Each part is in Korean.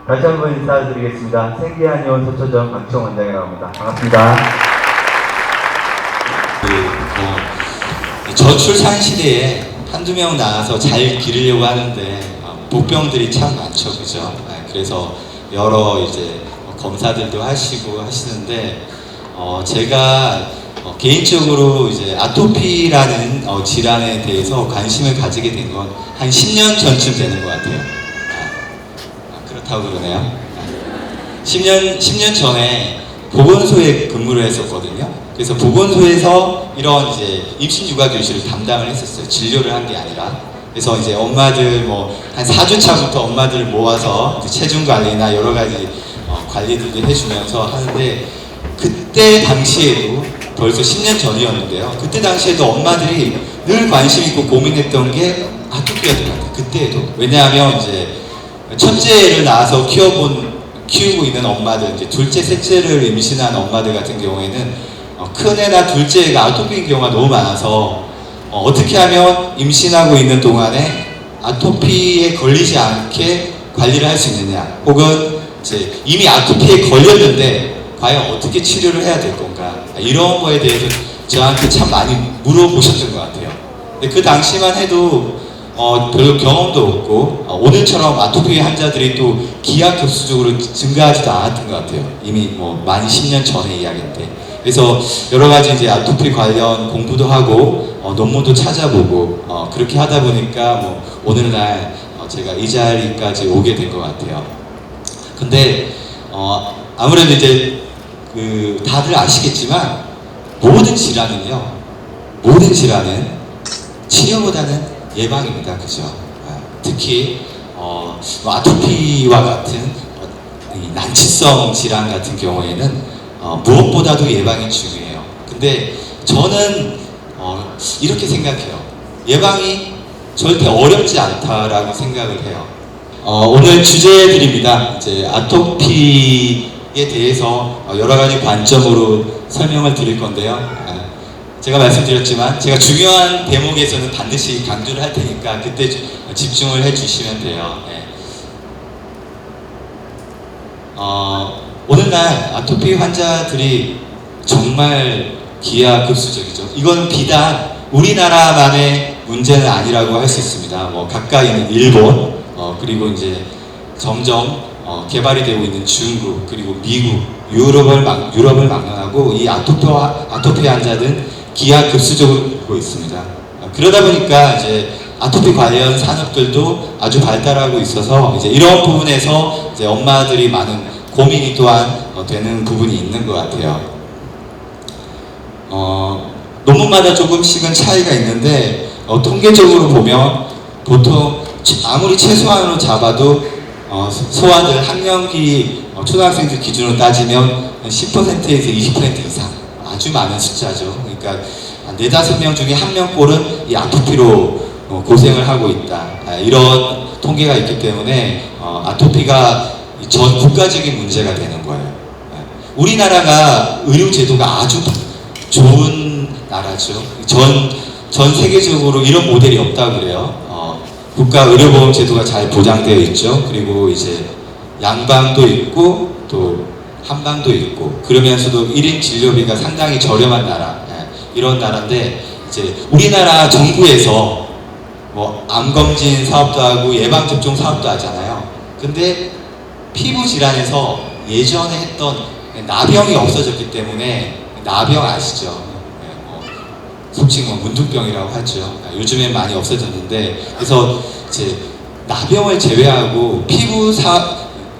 다시 한번 인사드리겠습니다. 생기한의원 서초점 박지영 원장이라고 합니다. 반갑습니다. 저출산 시대에 한두 명 나와서 잘 기르려고 하는데 복병들이 참 많죠, 그죠? 그래서 여러 이제 검사들도 하시고 하시는데 제가 개인적으로 이제 아토피라는 질환에 대해서 관심을 가지게 된 건 한 10년 전쯤 되는 것 같아요. 그렇다고 그러네요. 10년 전에 보건소에 근무를 했었거든요. 그래서 보건소에서 이런 이제 임신 육아 교실을 담당을 했었어요. 진료를 한 게 아니라. 그래서 이제 엄마들 한 4주차부터 엄마들을 모아서 체중 관리나 여러 가지 관리들도 해주면서 하는데, 그때 당시에도 벌써 10년 전이었는데요. 그때 당시에도 엄마들이 늘 관심 있고 고민했던 게 아토피였던 것 같아요. 그때에도. 왜냐하면 이제 첫째를 낳아서 키우고 있는 엄마들, 이제 둘째, 셋째를 임신한 엄마들 같은 경우에는 큰애나 둘째가 아토피인 경우가 너무 많아서 어떻게 하면 임신하고 있는 동안에 아토피에 걸리지 않게 관리를 할 수 있느냐, 혹은 이제 이미 아토피에 걸렸는데 과연 어떻게 치료를 해야 될 건가, 이런 거에 대해서 저한테 참 많이 물어보셨던 것 같아요. 근데 그 당시만 해도 별로 경험도 없고 오늘처럼 아토피 환자들이 또 기하급수적으로 증가하지도 않았던 것 같아요. 이미 많이 10년 전의 이야기인데. 그래서 여러 가지 이제 아토피 관련 공부도 하고 논문도 찾아보고 그렇게 하다 보니까 오늘날 제가 이 자리까지 오게 된 것 같아요. 근데 아무래도 이제 다들 아시겠지만 모든 질환은 치료보다는 예방입니다. 그죠? 특히 아토피와 같은 난치성 질환 같은 경우에는 무엇보다도 예방이 중요해요. 근데 저는 이렇게 생각해요. 예방이 절대 어렵지 않다라고 생각을 해요. 오늘 주제들입니다. 이제 아토피에 대해서 여러 가지 관점으로 설명을 드릴 건데요. 제가 말씀드렸지만 제가 중요한 대목에서는 반드시 강조를 할 테니까 그때 집중을 해주시면 돼요. 네. 오늘날 아토피 환자들이 정말 기하급수적이죠. 이건 비단 우리나라만의 문제는 아니라고 할 수 있습니다. 가까이 있는 일본, 그리고 이제 점점 개발이 되고 있는 중국, 그리고 미국, 유럽을 막론하고 이 아토피 환자들은 기하급수적으로 있습니다. 그러다 보니까 이제 아토피 관련 산업들도 아주 발달하고 있어서 이제 이런 부분에서 이제 엄마들이 많은 고민이 또한 되는 부분이 있는 것 같아요. 논문마다 조금씩은 차이가 있는데 통계적으로 보면 보통 아무리 최소한으로 잡아도 소아들 학령기 초등학생들 기준으로 따지면 10%에서 20% 이상 아주 많은 숫자죠. 그러니까 4-5명 중에 1명꼴은 이 아토피로 고생을 하고 있다. 이런 통계가 있기 때문에 아토피가 전 국가적인 문제가 되는 거예요. 우리나라가 의료제도가 아주 좋은 나라죠. 전 세계적으로 이런 모델이 없다고 그래요. 국가 의료보험 제도가 잘 보장되어 있죠. 그리고 이제 양방도 있고 또 한방도 있고, 그러면서도 1인 진료비가 상당히 저렴한 나라, 이런 나라인데, 이제 우리나라 정부에서 암검진 사업도 하고 예방접종 사업도 하잖아요. 근데 피부 질환에서 예전에 했던 나병이 없어졌기 때문에, 나병 아시죠? 속칭 문둥병이라고 하죠. 요즘엔 많이 없어졌는데, 그래서 이제 나병을 제외하고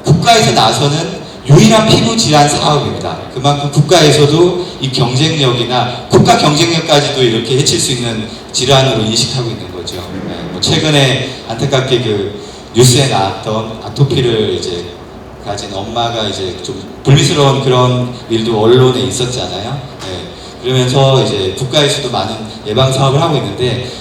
국가에서 나서는 유일한 피부 질환 사업입니다. 그만큼 국가에서도 이 경쟁력이나 국가 경쟁력까지도 이렇게 해칠 수 있는 질환으로 인식하고 있는 거죠. 최근에 안타깝게 뉴스에 나왔던 아토피를 이제 가진 엄마가 이제 좀 불미스러운 그런 일도 언론에 있었잖아요. 그러면서 이제 국가에서도 많은 예방 사업을 하고 있는데,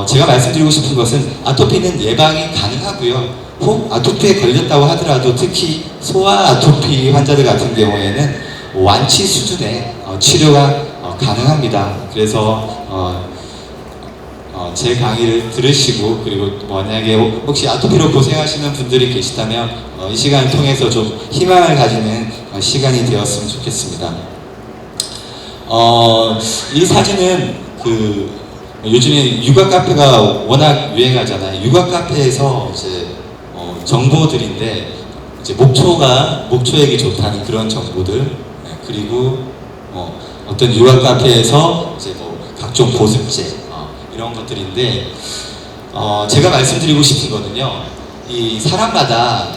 제가 말씀드리고 싶은 것은 아토피는 예방이 가능하고요. 혹 아토피에 걸렸다고 하더라도 특히 소아 아토피 환자들 같은 경우에는 완치 수준의 치료가 가능합니다. 그래서 제 강의를 들으시고, 그리고 만약에 혹시 아토피로 고생하시는 분들이 계시다면 이 시간을 통해서 좀 희망을 가지는 시간이 되었으면 좋겠습니다. 이 사진은 요즘에 육아 카페가 워낙 유행하잖아요. 육아 카페에서 이제 정보들인데 이제 목초에게 좋다는 그런 정보들, 그리고 어떤 육아 카페에서 이제 각종 보습제 이런 것들인데 제가 말씀드리고 싶은 거는요. 이 사람마다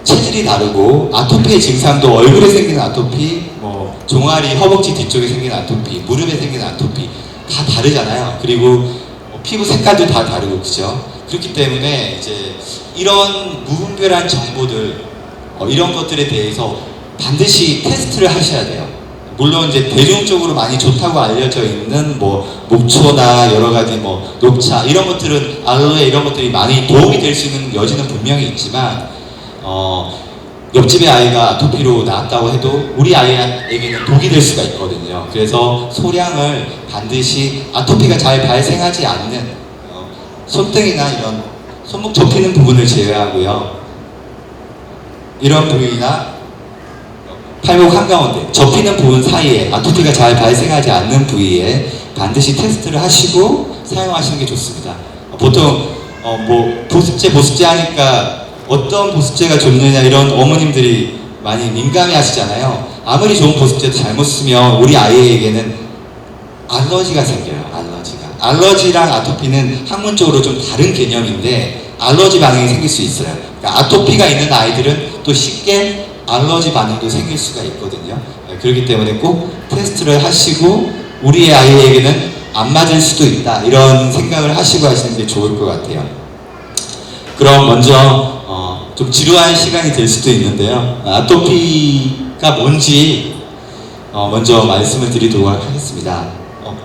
체질이 다르고 아토피의 증상도 얼굴에 생기는 아토피, 종아리, 허벅지 뒤쪽에 생기는 아토피, 무릎에 생기는 아토피 다 다르잖아요. 그리고 피부 색깔도 다 다르고 그죠? 그렇기 때문에 이제 이런 무분별한 정보들 이런 것들에 대해서 반드시 테스트를 하셔야 돼요. 물론 이제 대중적으로 많이 좋다고 알려져 있는 목초나 여러 가지 녹차 이런 것들은 알로에 이런 것들이 많이 도움이 될 수 있는 여지는 분명히 있지만 옆집의 아이가 아토피로 나왔다고 해도 우리 아이에게는 독이 될 수가 있거든요. 그래서 소량을 반드시 아토피가 잘 발생하지 않는 손등이나 이런 손목 접히는 부분을 제외하고요. 이런 부위나 팔목 한가운데 접히는 부분 사이에 아토피가 잘 발생하지 않는 부위에 반드시 테스트를 하시고 사용하시는 게 좋습니다. 보통 보습제 하니까 어떤 보습제가 좋느냐 이런 어머님들이 많이 민감해 하시잖아요. 아무리 좋은 보습제도 잘못 쓰면 우리 아이에게는 알러지가 생겨요. 알러지랑 아토피는 학문적으로 좀 다른 개념인데 알러지 반응이 생길 수 있어요. 그러니까 아토피가 있는 아이들은 또 쉽게 알러지 반응도 생길 수가 있거든요. 그렇기 때문에 꼭 테스트를 하시고 우리의 아이에게는 안 맞을 수도 있다 이런 생각을 하시고 하시는 게 좋을 것 같아요. 그럼 먼저 좀 지루한 시간이 될 수도 있는데요. 아토피가 뭔지 먼저 말씀을 드리도록 하겠습니다.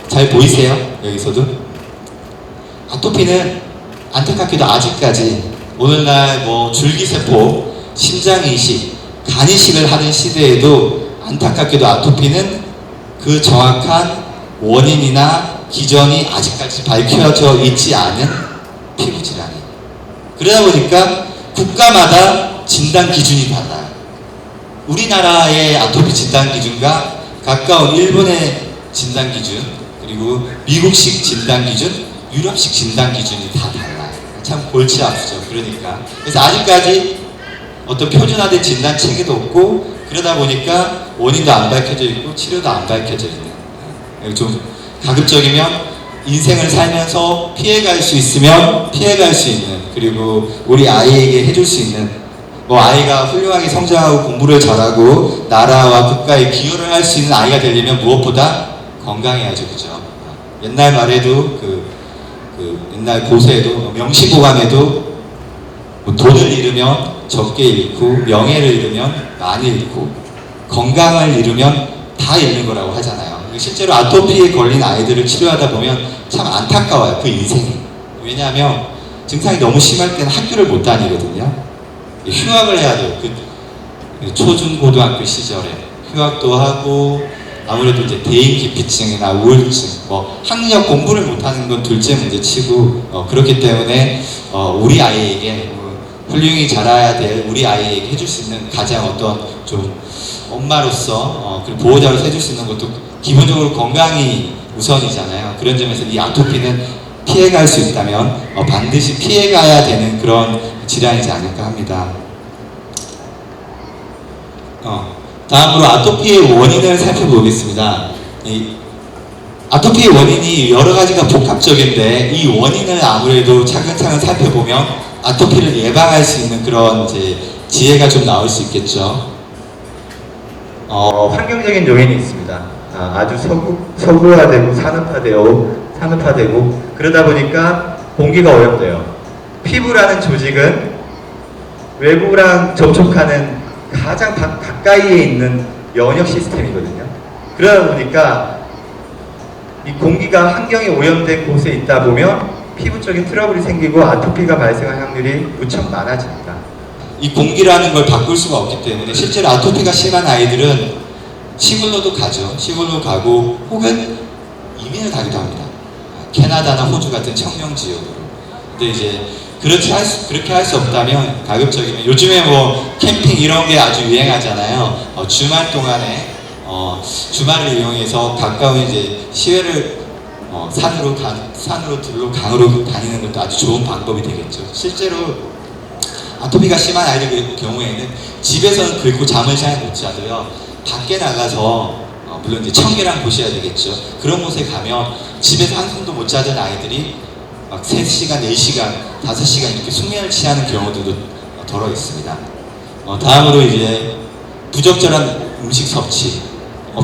잘 보이세요? 여기서도? 아토피는 안타깝게도 아직까지 오늘날 줄기세포, 심장이식, 간이식을 하는 시대에도 안타깝게도 아토피는 그 정확한 원인이나 기전이 아직까지 밝혀져 있지 않은 피부질환이. 그러다 보니까 국가마다 진단 기준이 달라요. 우리나라의 아토피 진단 기준과 가까운 일본의 진단 기준, 그리고 미국식 진단 기준, 유럽식 진단 기준이 다 달라요. 참 골치 아프죠. 그래서 아직까지 어떤 표준화된 진단 체계도 없고 그러다 보니까 원인도 안 밝혀져 있고 치료도 안 밝혀져 있는, 좀 가급적이면 인생을 살면서 피해갈 수 있으면 피해갈 수 있는, 그리고 우리 아이에게 해줄 수 있는, 아이가 훌륭하게 성장하고 공부를 잘하고 나라와 국가에 기여를 할 수 있는 아이가 되려면 무엇보다 건강해야죠. 그죠? 옛날 말에도 옛날 고세에도 명시보감에도 돈을 잃으면 적게 잃고 명예를 잃으면 많이 잃고 건강을 잃으면 다 잃는 거라고 하잖아요. 실제로 아토피에 걸린 아이들을 치료하다 보면 참 안타까워요. 그 인생이. 왜냐하면 증상이 너무 심할 때는 학교를 못 다니거든요. 휴학을 해야 돼요. 초중고등학교 시절에 휴학도 하고 아무래도 이제 대인기피증이나 우울증, 학력 공부를 못하는 건 둘째 문제치고 그렇기 때문에 우리 아이에게 훌륭히 자라야 될 우리 아이에게 해줄 수 있는 가장 어떤 좀 엄마로서 그리고 보호자로서 해줄 수 있는 것도 기본적으로 건강이 우선이잖아요. 그런 점에서 이 아토피는 피해갈 수 있다면 반드시 피해가야 되는 그런 질환이지 않을까 합니다. 다음으로 아토피의 원인을 살펴보겠습니다. 아토피의 원인이 여러 가지가 복합적인데 이 원인을 아무래도 차근차근 살펴보면 아토피를 예방할 수 있는 그런 지혜가 좀 나올 수 있겠죠. 환경적인 요인이 있습니다. 아주 서구화되고 산업화되고 그러다 보니까 공기가 오염돼요. 피부라는 조직은 외부랑 접촉하는 가장 가까이에 있는 면역 시스템이거든요. 그러다 보니까 이 공기가 환경이 오염된 곳에 있다 보면 피부적인 트러블이 생기고 아토피가 발생할 확률이 무척 많아집니다. 이 공기라는 걸 바꿀 수가 없기 때문에 실제로 아토피가 심한 아이들은 시골로도 가죠. 시골로 가고 혹은 이민을 가기도 합니다. 캐나다나 호주 같은 청정 지역으로. 근데 이제 그렇게 할 수 없다면 가급적이면 요즘에 뭐 캠핑 이런 게 아주 유행하잖아요. 주말 동안에 주말을 이용해서 가까운 이제 시외를 산으로 들로 강으로 다니는 것도 아주 좋은 방법이 되겠죠. 실제로 아토피가 심한 아이들 경우에는 집에서는 긁고 잠을 잘 못 자도요. 밖에 나가서 물론 이제 청계랑 보셔야 되겠죠. 그런 곳에 가면 집에서 한숨도 못 자던 아이들이 막 3시간, 4시간, 5시간 이렇게 숙면을 취하는 경우들도 덜어 있습니다. 다음으로 이제 부적절한 음식 섭취,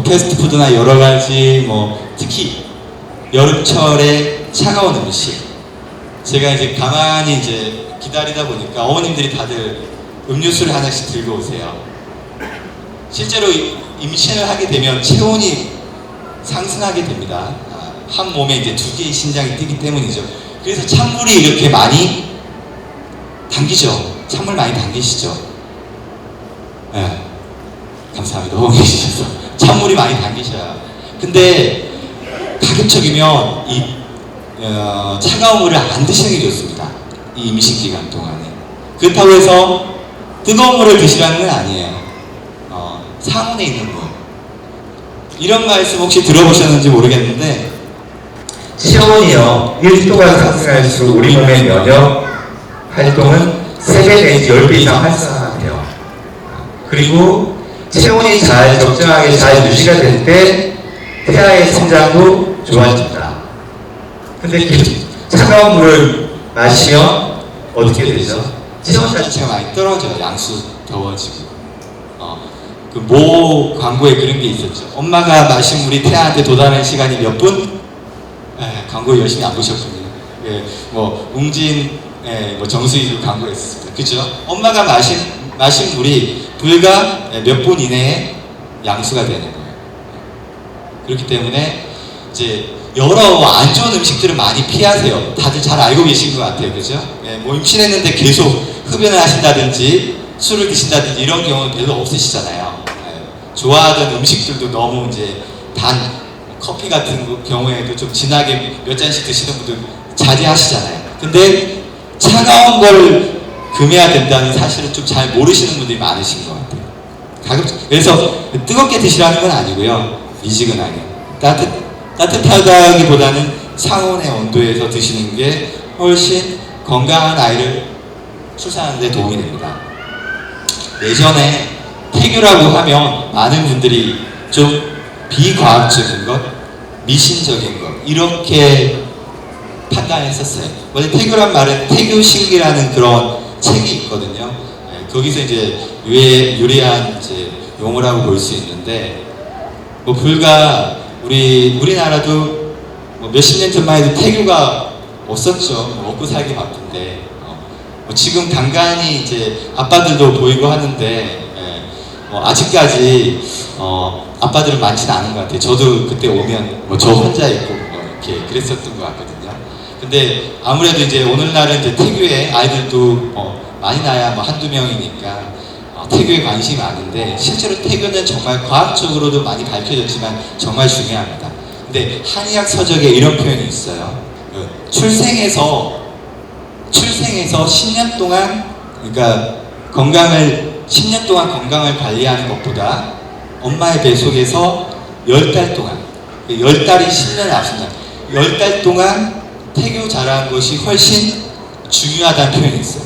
패스트푸드나 여러 가지 특히 여름철에 차가운 음식. 제가 이제 가만히 이제 기다리다 보니까 어머님들이 다들 음료수를 하나씩 들고 오세요. 실제로 임신을 하게 되면 체온이 상승하게 됩니다. 한 몸에 이제 2개의 심장이 뛰기 때문이죠. 그래서 찬물이 이렇게 많이 당기죠. 찬물 많이 당기시죠. 네. 감사합니다. 호응해 주셔서. 찬물이 많이 당기셔요. 근데 가급적이면 이 차가운 물을 안 드시는 게 좋습니다. 이 임신 기간 동안에. 그렇다고 해서 뜨거운 물을 드시라는 건 아니에요. 상온에 있는 물. 이런 말씀 혹시 들어보셨는지 모르겠는데 체온이요 1도가 상승할수록 우리 몸의 면역 활동은 3배 내지 10배 이상 활성화돼요. 그리고 체온이 적정하게 잘 유지가 될 때 태아의 성장도 좋아집니다. 근데 차가운 물을 마시면 어떻게 되죠? 체온 자체가 많이 떨어져요. 양수 더워지고. 그 모 광고에 그런 게 있었죠. 엄마가 마신 물이 태아한테 도달하는 시간이 몇 분? 광고 열심히 안 보셨군요. 웅진, 정수희도 광고했습니다. 그죠? 엄마가 마신 물이 불과 몇 분 이내에 양수가 되는 거예요. 그렇기 때문에 이제 여러 안 좋은 음식들을 많이 피하세요. 다들 잘 알고 계신 것 같아요. 그죠? 임신했는데 계속 흡연을 하신다든지 술을 드신다든지 이런 경우는 별로 없으시잖아요. 좋아하던 음식들도 너무 이제 단 커피 같은 경우에도 좀 진하게 몇 잔씩 드시는 분들 자제하시잖아요. 근데 차가운 걸 금해야 된다는 사실은 좀 잘 모르시는 분들이 많으신 것 같아요. 그래서 뜨겁게 드시라는 건 아니고요. 미지근하게. 따뜻하다기보다는 상온의 온도에서 드시는 게 훨씬 건강한 아이를 출산하는 데 도움이 됩니다. 예전에 태교라고 하면 많은 분들이 좀 비과학적인 것, 미신적인 것 이렇게 판단했었어요. 원래 태교란 말은 태교식이라는 그런 책이 있거든요. 거기서 이제 유래한 이제 용어라고 볼 수 있는데 불과 우리나라도 몇십 년 전만 해도 태교가 없었죠. 먹고 살기 바쁜데 지금 간간히 이제 아빠들도 보이고 하는데 아직까지 아빠들은 많지는 않은 것 같아요. 저도 그때 오면 저 혼자 있고 이렇게 그랬었던 것 같거든요. 근데 아무래도 이제 오늘날은 이제 태교에 아이들도 많이 나야 한두 명이니까 태교에 관심이 많은데 실제로 태교는 정말 과학적으로도 많이 밝혀졌지만 정말 중요합니다. 근데 한의학 서적에 이런 표현이 있어요. 출생해서 10년 동안 그러니까 10년 동안 건강을 관리하는 것보다 엄마의 배 속에서 10달 동안 10달이 10년을 앞선다. 10달 동안 태교 잘하는 것이 훨씬 중요하다는 표현이 있어요.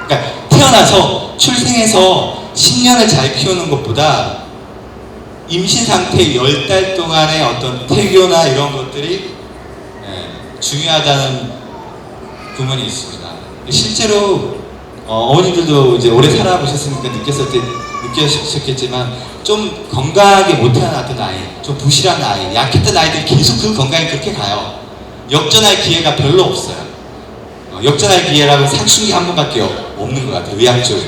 그러니까 태어나서 출생해서 10년을 잘 키우는 것보다 임신 상태 10달 동안의 어떤 태교나 이런 것들이 중요하다는 부분이 있습니다. 실제로 어머님들도 이제 오래 살아보셨으니까 느끼셨겠지만 좀 건강하게 못 태어났던 아이, 좀 부실한 아이, 약했던 아이들이 계속 그 건강이 그렇게 가요. 역전할 기회가 별로 없어요. 역전할 기회라면 사춘기 한 번밖에 없는 것 같아요. 의학적으로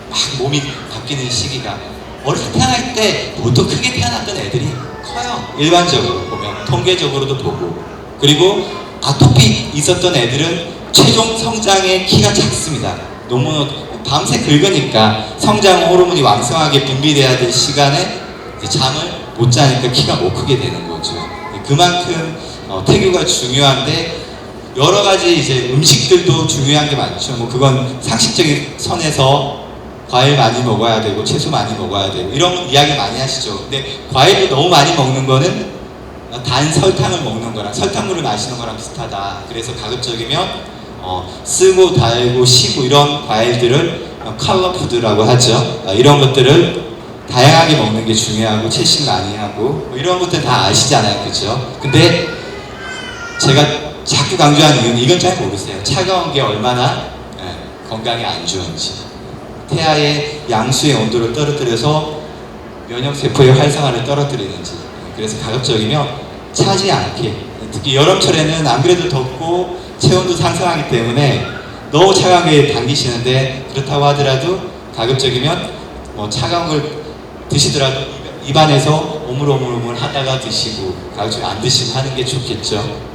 막 몸이 바뀌는 시기가 어렸을 때 태어날 때 보통 크게 태어났던 애들이 커요. 일반적으로 보면 통계적으로도 보고 그리고 아토피 있었던 애들은 최종 성장의 키가 작습니다. 너무 밤새 긁으니까 성장 호르몬이 왕성하게 분비돼야 될 시간에 잠을 못 자니까 키가 못 크게 되는 거죠. 그만큼 태교가 중요한데 여러 가지 이제 음식들도 중요한 게 많죠. 뭐 그건 상식적인 선에서 과일 많이 먹어야 되고 채소 많이 먹어야 되고 이런 이야기 많이 하시죠. 근데 과일도 너무 많이 먹는 거는 단 설탕을 먹는 거랑 설탕물을 마시는 거랑 비슷하다. 그래서 가급적이면 쓰고 달고 시고 이런 과일들을 컬러푸드라고 하죠. 이런 것들을 다양하게 먹는 게 중요하고 채식 많이 하고 뭐 이런 것들 다 아시잖아요, 그죠? 근데 제가 자꾸 강조하는 이유는 이건 잘 모르세요. 차가운 게 얼마나 건강에 안 좋은지. 태아의 양수의 온도를 떨어뜨려서 면역세포의 활성화를 떨어뜨리는지. 그래서 가급적이면 차지 않게, 특히 여름철에는 안 그래도 덥고 체온도 상승하기 때문에 너무 차가운 게 당기시는데, 그렇다고 하더라도 가급적이면 뭐 차가운 걸 드시더라도 입안에서 오물오물 하다가 드시고, 가급적이면 안 드시고 하는 게 좋겠죠.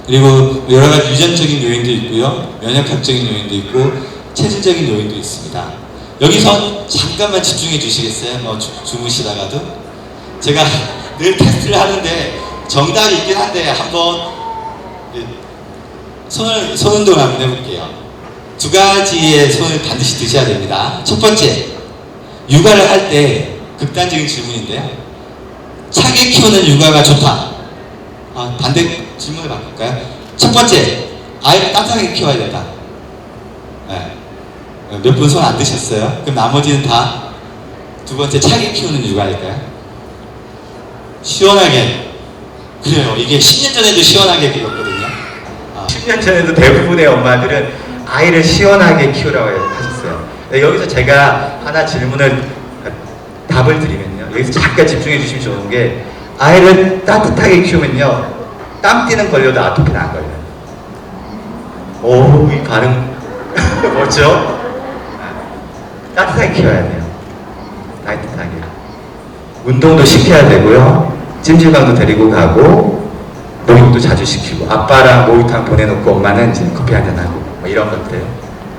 그리고 여러 가지 유전적인 요인도 있고요, 면역학적인 요인도 있고 체질적인 요인도 있습니다. 여기서 잠깐만 집중해 주시겠어요? 뭐 주무시다가도. 제가 늘 테스트를 하는데 정답이 있긴 한데 한번 손 운동을 한번 해볼게요. 두 가지의 손을 반드시 드셔야 됩니다. 첫 번째, 육아를 할 때 극단적인 질문인데요, 차게 키우는 육아가 좋다. 반대 질문을 바꿀까요? 첫 번째, 아이를 따뜻하게 키워야 된다. 네. 몇 분 손 안 드셨어요? 그럼 나머지는 다 두 번째, 차게 키우는 육아일까요? 시원하게. 그래요. 이게 10년 전에도 시원하게 키웠거든요. 10년 전에도 대부분의 엄마들은 아이를 시원하게 키우라고 하셨어요. 여기서 제가 하나 답을 드리면요, 여기서 잠깐 집중해 주시면 좋은 게, 아이를 따뜻하게 키우면요, 땀 띠는 걸려도 아토피는 안 걸려요. 오, 이 반응 뭐죠? 따뜻하게 키워야 돼요. 따뜻하게. 운동도 시켜야 되고요, 찜질방도 데리고 가고, 목욕도 자주 시키고, 아빠랑 목욕탕 보내놓고 엄마는 이제 커피 한잔 하고, 뭐 이런 것들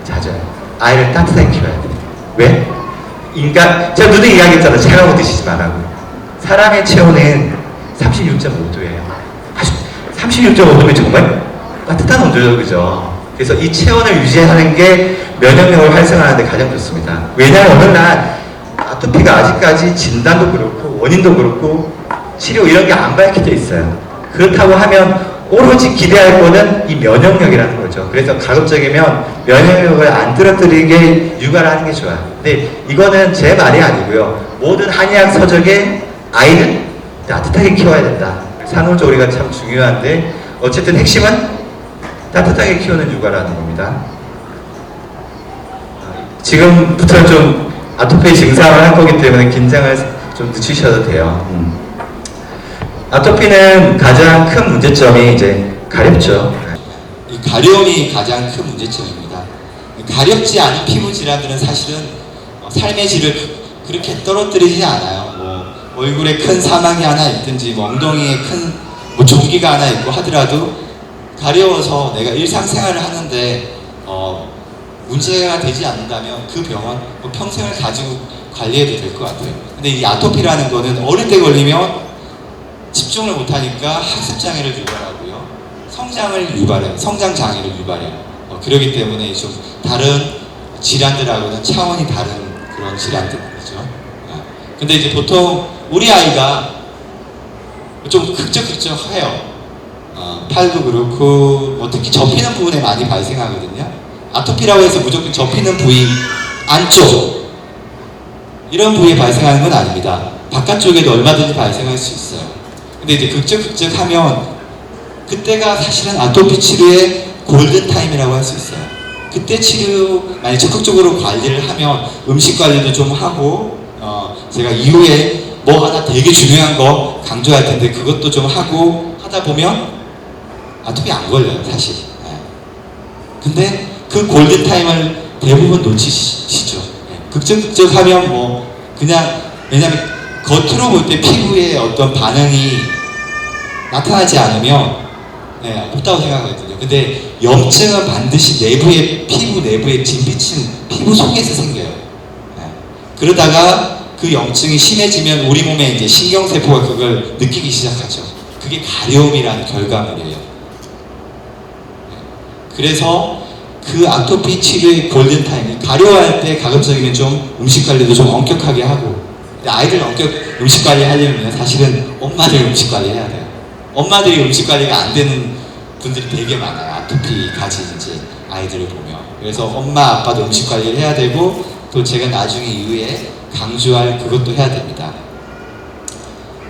자주 해요. 아이를 따뜻하게 키워야 돼요. 왜? 제가 누누이 이야기했잖아요. 차가운 거 드시지 말라고. 사람의 체온은 36.5도예요. 36.5도면 정말 따뜻한 온도죠, 그죠? 그래서 이 체온을 유지하는 게 면역력을 활성화하는 데 가장 좋습니다. 왜냐하면 어느 날 아토피가 아직까지 진단도 그렇고 원인도 그렇고 치료 이런 게 안 밝혀져 있어요. 그렇다고 하면 오로지 기대할 거는 이 면역력이라는 거죠. 그래서 가급적이면 면역력을 안 떨어뜨리게 육아를 하는 게 좋아요. 근데 이거는 제 말이 아니고요, 모든 한의학 서적에 아이는 따뜻하게 키워야 된다. 산후조리가 참 중요한데, 어쨌든 핵심은 따뜻하게 키우는 육아라는 겁니다. 지금부터 좀 아토피 증상을 할 거기 때문에 긴장을 좀 늦추셔도 돼요. 아토피는 가장 큰 문제점이 이제 가렵죠. 이 가려움이 가장 큰 문제점입니다. 가렵지 않은 피부 질환들은 사실은 삶의 질을 그렇게 떨어뜨리지 않아요. 뭐 얼굴에 큰 사망이 하나 있든지, 뭐 엉덩이에 큰 종기가 하나 있고 하더라도 가려워서 내가 일상생활을 하는데 문제가 되지 않는다면 그 병원 평생을 가지고 관리해도 될 것 같아요. 근데 이 아토피라는 거는 어릴 때 걸리면 집중을 못하니까 학습장애를 유발하고요, 성장장애를 유발해요. 그렇기 때문에 좀 다른 질환들하고는 차원이 다른 그런 질환들이죠. 근데 이제 보통 우리 아이가 좀 극적해요. 팔도 그렇고, 뭐 특히 접히는 부분에 많이 발생하거든요. 아토피라고 해서 무조건 접히는 부위 안쪽 이런 부위에 발생하는 건 아닙니다. 바깥쪽에도 얼마든지 발생할 수 있어요. 근데 이제 극적하면 그때가 사실은 아토피 치료의 골든타임이라고 할 수 있어요. 그때 만약 적극적으로 관리를 하면, 음식 관리도 좀 하고, 제가 이후에 뭐 하나 되게 중요한 거 강조할 텐데 그것도 좀 하고 하다 보면 아토피 안 걸려요, 사실. 근데 그 골든타임을 대부분 놓치시죠. 극적하면 뭐 그냥, 왜냐면 겉으로 볼 때 피부에 어떤 반응이 나타나지 않으면 없다고 생각하거든요. 근데 염증은 반드시 피부 내부에 진피층, 피부 속에서 생겨요. 그러다가 그 염증이 심해지면 우리 몸에 이제 신경세포가 그걸 느끼기 시작하죠. 그게 가려움이라는 결과물이에요. 그래서 그 아토피 치료의 골든타임이 가려워할 때 가급적이면 좀 음식 관리도 좀 엄격하게 하고, 근데 아이들 음식 관리 하려면 사실은 엄마들이 음식 관리 해야 돼요. 엄마들이 음식 관리가 안 되는 분들이 되게 많아요. 아토피 가진 이제 아이들을 보면. 그래서 엄마 아빠도 음식 관리를 해야 되고, 또 제가 나중에 이후에 강조할 그것도 해야 됩니다.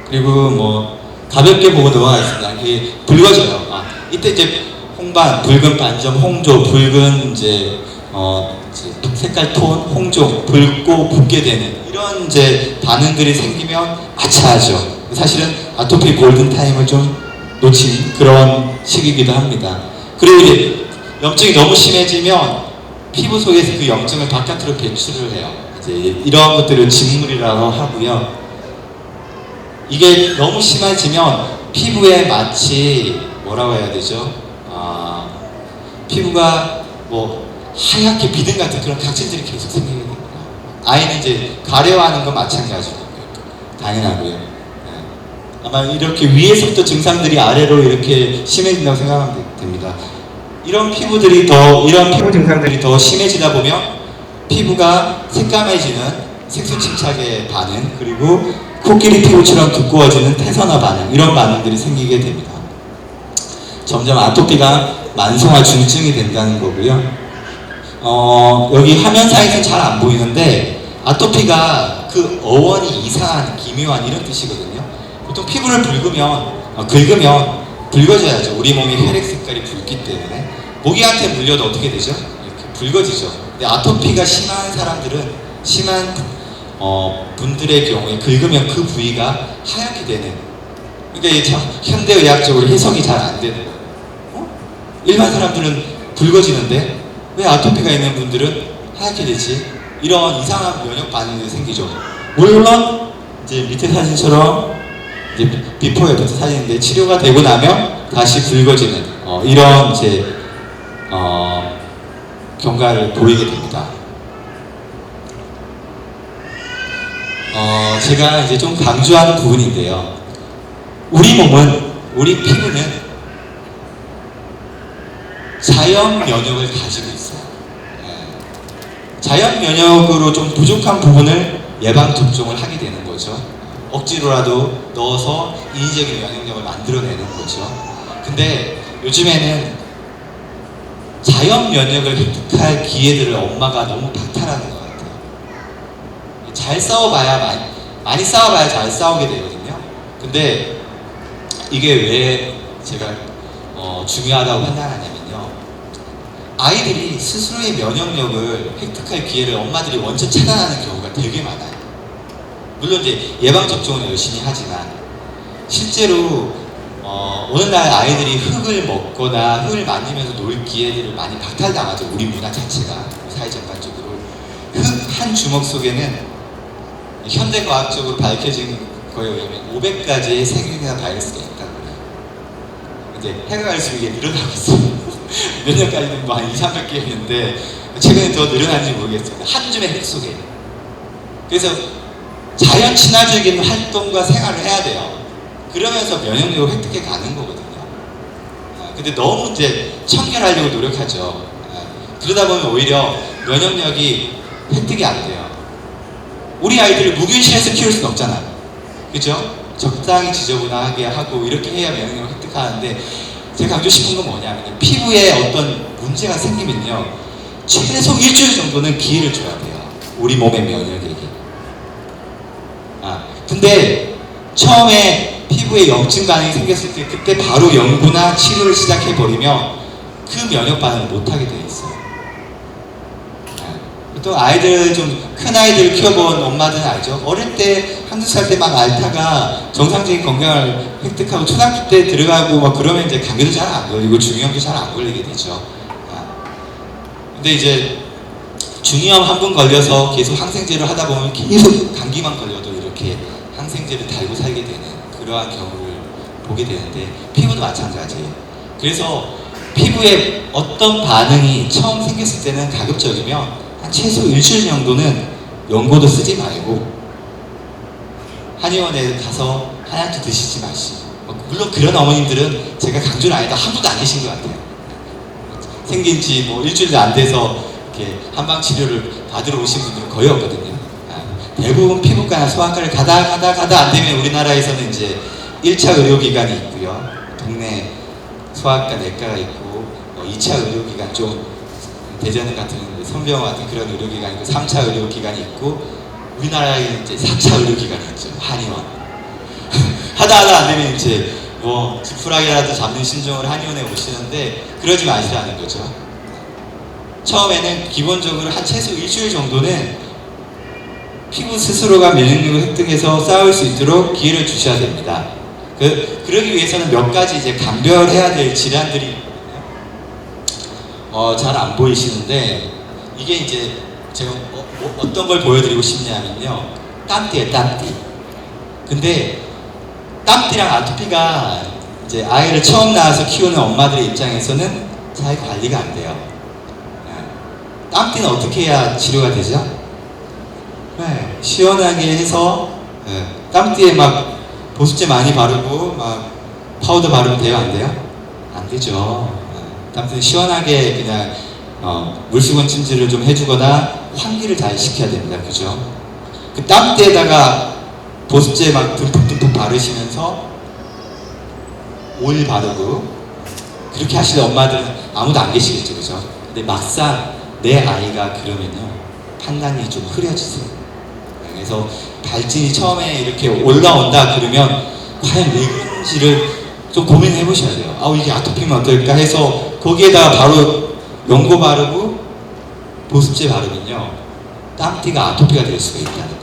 그리고 뭐 가볍게 보고 넘어가겠습니다. 이게 붉어져요. 이때 이제 홍반, 붉은 반점, 홍조, 붉은 이제 색깔 톤, 홍조, 붉고 붓게 되는 이런 이제 반응들이 생기면 아차하죠. 사실은 아토피 골든 타임을 좀 놓친 그런 시기이기도 합니다. 그리고 이제 염증이 너무 심해지면 피부 속에서 그 염증을 바깥으로 배출을 해요. 이제 이런 것들을 직물이라고 하고요. 이게 너무 심해지면 피부에 마치 뭐라고 해야 되죠? 피부가 뭐 하얗게 비듬 같은 그런 각질들이 계속 생기게 됩니다. 아이는 이제 가려워하는 건 마찬가지고 당연하고요. 네. 아마 이렇게 위에서부터 증상들이 아래로 이렇게 심해진다고 생각하면 됩니다. 이런 피부 증상들이 더 심해지다 보면 피부가 새까매지는 색소 침착의 반응, 그리고 코끼리 피부처럼 두꺼워지는 태선화 반응, 이런 반응들이 생기게 됩니다. 점점 아토피가 만성화 중증이 된다는 거고요. 여기 화면상에서는 잘 안 보이는데 아토피가 그 어원이 이상한, 기묘한 이런 뜻이거든요. 보통 피부를 긁으면 붉어져야죠. 우리 몸의 혈액 색깔이 붉기 때문에. 모기한테 물려도 어떻게 되죠? 이렇게 붉어지죠. 근데 아토피가 심한 사람들은, 심한 분들의 경우에 긁으면 그 부위가 하얗게 되는, 그러니까 이게 참 현대의학적으로 해석이 잘 안 되는 거예요. 일반 사람들은 붉어지는데 왜 아토피가 있는 분들은 하얗게 되지? 이런 이상한 면역 반응이 생기죠. 물론 이제 밑에 사진처럼 이제 비포 애프터 사진인데 치료가 되고 나면 다시 붉어지는 이런 이제 경과를 보이게 됩니다. 제가 이제 좀 강조하는 부분인데요. 우리 피부는 자연 면역을 가지고 있어요. 자연 면역으로 좀 부족한 부분을 예방 접종을 하게 되는 거죠. 억지로라도 넣어서 인위적인 면역력을 만들어내는 거죠. 근데 요즘에는 자연 면역을 획득할 기회들을 엄마가 너무 박탈하는 것 같아요. 잘 싸워봐야 많이 싸워봐야 잘 싸우게 되거든요. 근데 이게 왜 제가 중요하다고 판단하냐면요. 아이들이 스스로의 면역력을 획득할 기회를 엄마들이 먼저 차단하는 경우가 되게 많아요. 물론 이제 예방접종은 열심히 하지만 실제로 오늘날 아이들이 흙을 먹거나 흙을 만지면서 놀 기회들을 많이 박탈당하죠. 우리 문화 자체가, 사회 전반적으로. 흙 한 주먹 속에는 현대과학적으로 밝혀진 거에 의하면 500가지의 세균이나 바이러스가 있다고 해요. 이제 해가 갈수록 이게 늘어나고 있어요. 몇 년까지는 뭐 한 2, 300개였는데 최근에 더 늘어난지 모르겠습니다. 한 줌의 흙 속에. 그래서 자연 친화적인 활동과 생활을 해야 돼요. 그러면서 면역력을 획득해 가는 거거든요. 근데 너무 이제 청결하려고 노력하죠. 그러다 보면 오히려 면역력이 획득이 안 돼요. 우리 아이들을 무균실에서 키울 수는 없잖아요. 그죠? 적당히 지저분하게 하고 이렇게 해야 면역력을 획득하는데, 제가 강조 싶은 건 뭐냐면 피부에 어떤 문제가 생기면요, 최소 일주일 정도는 기회를 줘야 돼요. 우리 몸의 면역력이. 근데 처음에 피부에 염증 반응이 생겼을 때 그때 바로 연구나 치료를 시작해버리면 그 면역 반응을 못하게 돼 있어요. 또 아이들, 좀 큰 아이들 키워본 엄마들은 알죠? 어릴 때 한두 살 때 막 앓다가 정상적인 건강을 획득하고 초등학교 때 들어가고 막 그러면 이제 감기도 잘 안 걸리고 중이염도 잘 안 걸리게 되죠. 근데 이제 중이염 한 번 걸려서 계속 항생제를 하다 보면 계속 감기만 걸려도 이렇게 항생제를 달고 살게 되는 그러한 경우를 보게 되는데, 피부도 마찬가지예요. 그래서 피부에 어떤 반응이 처음 생겼을 때는 가급적이면 한 최소 일주일 정도는 연고도 쓰지 말고 한의원에 가서 한약도 드시지 마시고, 물론 그런 어머님들은 제가 강조는 아니다 한 분도 안 계신 것 같아요. 생긴 지 뭐 일주일도 안 돼서 이렇게 한방 치료를 받으러 오신 분들은 거의 없거든요. 대부분 피부과나 소아과를 가다 안 되면 우리나라에서는 이제 1차 의료기관이 있고요. 동네 소아과, 내과가 있고 2차 의료기관 좀 대전 같은 성병원 같은 그런 의료기관이 있고 3차 의료기관이 있고 우리나라에는 이제 4차 의료기관이 있죠. 한의원. 하다 안 되면 이제 뭐 지푸라기라도 잡는 심정으로 한의원에 오시는데 그러지 마시라는 거죠. 처음에는 기본적으로 한 최소 일주일 정도는 피부 스스로가 면역력을 획득해서 싸울 수 있도록 기회를 주셔야 됩니다. 그러기 위해서는 몇 가지 이제 감별해야 될 질환들이 잘 안 보이시는데 이게 이제 제가 어떤 걸 보여드리고 싶냐면요. 땀띠예요, 땀띠. 근데 땀띠랑 아토피가 이제 아이를 처음 낳아서 키우는 엄마들의 입장에서는 잘 관리가 안 돼요. 땀띠는 어떻게 해야 치료가 되죠? 네, 시원하게 해서 땀띠에 막 보습제 많이 바르고 막 파우더 바르면 돼요? 안 돼요? 안 되죠. 땀띠는 시원하게 그냥 물수건 찜질을 좀 해주거나 환기를 잘 시켜야 됩니다. 그죠? 그 땀띠에다가 보습제 막 듬뿍 바르시면서 오일 바르고 그렇게 하시는 엄마들은 아무도 안 계시겠죠. 그죠? 근데 막상 내 아이가 그러면요 판단이 좀 흐려지세요. 그래서 발진이 처음에 이렇게 올라온다 그러면 과연 왜 그런지를 좀 고민해 보셔야 돼요. 이게 아토피면 어떨까 해서 거기에다가 바로 연고 바르고 보습제 바르면요 땀띠가 아토피가 될 수가 있다는 거예요.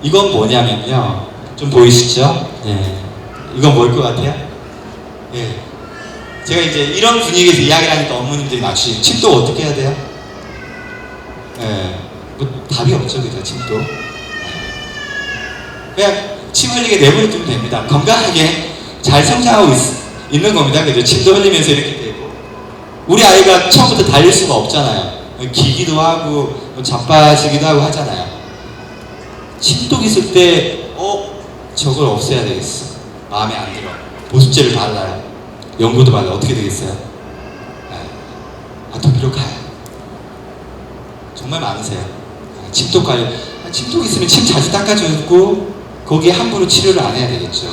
이건 뭐냐면요 좀 보이시죠? 네. 이건 뭘 것 같아요? 네. 제가 이제 이런 분위기에서 이야기를 하니까 어머님들이 맞추시죠. 침도 어떻게 해야 돼요? 네. 뭐 답이 없죠, 그죠? 침도. 네. 그냥 침 흘리게 내버려두면 됩니다. 건강하게 잘 성장하고 있는 겁니다. 그죠? 침도 흘리면서 이렇게 되고. 우리 아이가 처음부터 달릴 수가 없잖아요. 기기도 하고, 자빠지기도 하고 하잖아요. 침독 있을 때, 저걸 없애야 되겠어. 마음에 안 들어. 보습제를 발라요. 연고도 발라. 어떻게 되겠어요? 네. 아토피로 가요. 정말 많으세요. 침독 가요. 침독 있으면 침 자주 닦아주고 거기에 함부로 치료를 안 해야 되겠죠.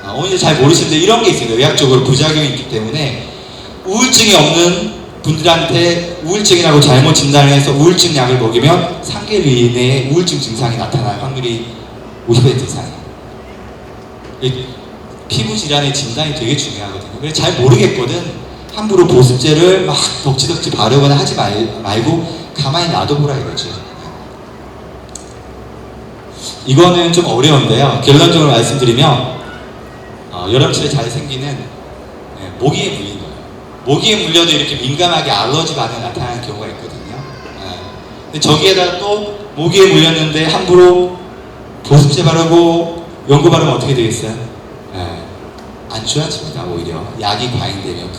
어머니들 잘 모르시는데 이런 게 있어요. 의학적으로 부작용이 있기 때문에 우울증이 없는 분들한테 우울증이라고 잘못 진단을 해서 우울증 약을 먹이면 3개월 이내에 우울증 증상이 나타날 확률이 50% 이상이에요. 피부 질환의 진단이 되게 중요하거든요. 그래서 잘 모르겠거든. 함부로 보습제를 막 덕지덕지 바르거나 하지 말고 가만히 놔둬보라 이거죠. 이거는 좀 어려운데요. 결론적으로 말씀드리면 여름철에 잘 생기는 모기에 물린 거예요. 모기에 물려도 이렇게 민감하게 알러지 반응이 나타나는 경우가 있거든요. 근데 저기에다가 또 모기에 물렸는데 함부로 보습제 바르고 연고 바르면 어떻게 되겠어요? 안 좋아집니다. 오히려 약이 과잉되면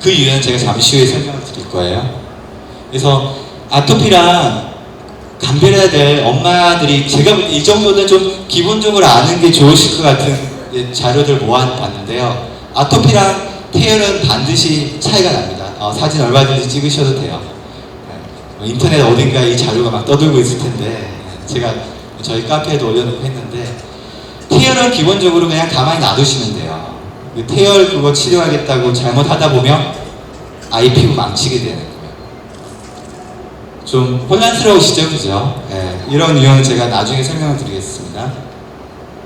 그 이유는 제가 잠시 후에 설명을 드릴 거예요. 그래서 아토피랑 감별해야 될 엄마들이 제가 이 정도는 좀 기본적으로 아는 게 좋으실 것 같은 자료들 모아봤는데요. 아토피랑 태열은 반드시 차이가 납니다. 사진 얼마든지 찍으셔도 돼요. 인터넷 어딘가 이 자료가 막 떠들고 있을 텐데 제가 저희 카페에도 올려놓고 했는데 태열은 기본적으로 그냥 가만히 놔두시면 돼요. 태열 그거 치료하겠다고 잘못하다 보면 아이 피부 망치게 되는 거예요. 좀 혼란스러우시죠, 그죠? 이런 이유는 제가 나중에 설명을 드리겠습니다.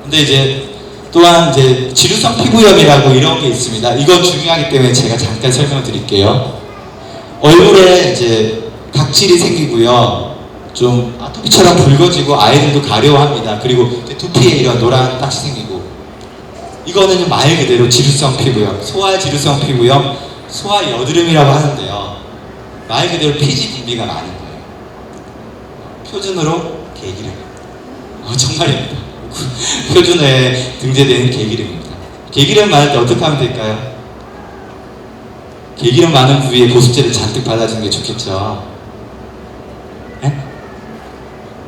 근데 이제 또한 이제 지루성 피부염이라고 이런 게 있습니다. 이건 중요하기 때문에 제가 잠깐 설명을 드릴게요. 얼굴에 이제 각질이 생기고요. 좀 아토피처럼 붉어지고 아이들도 가려워합니다. 그리고 두피에 이런 노란 딱지 생기고 이거는 말 그대로 지루성 피부염, 소아 지루성 피부염, 소아 여드름이라고 하는데요. 말 그대로 피지 분비가 많은 거예요. 표준으로 개기름. 정말입니다. 표준에 등재되는 개기름입니다. 개기름 많을 때 어떻게 하면 될까요? 개기름 많은 부위에 보습제를 잔뜩 발라주는 게 좋겠죠. 네?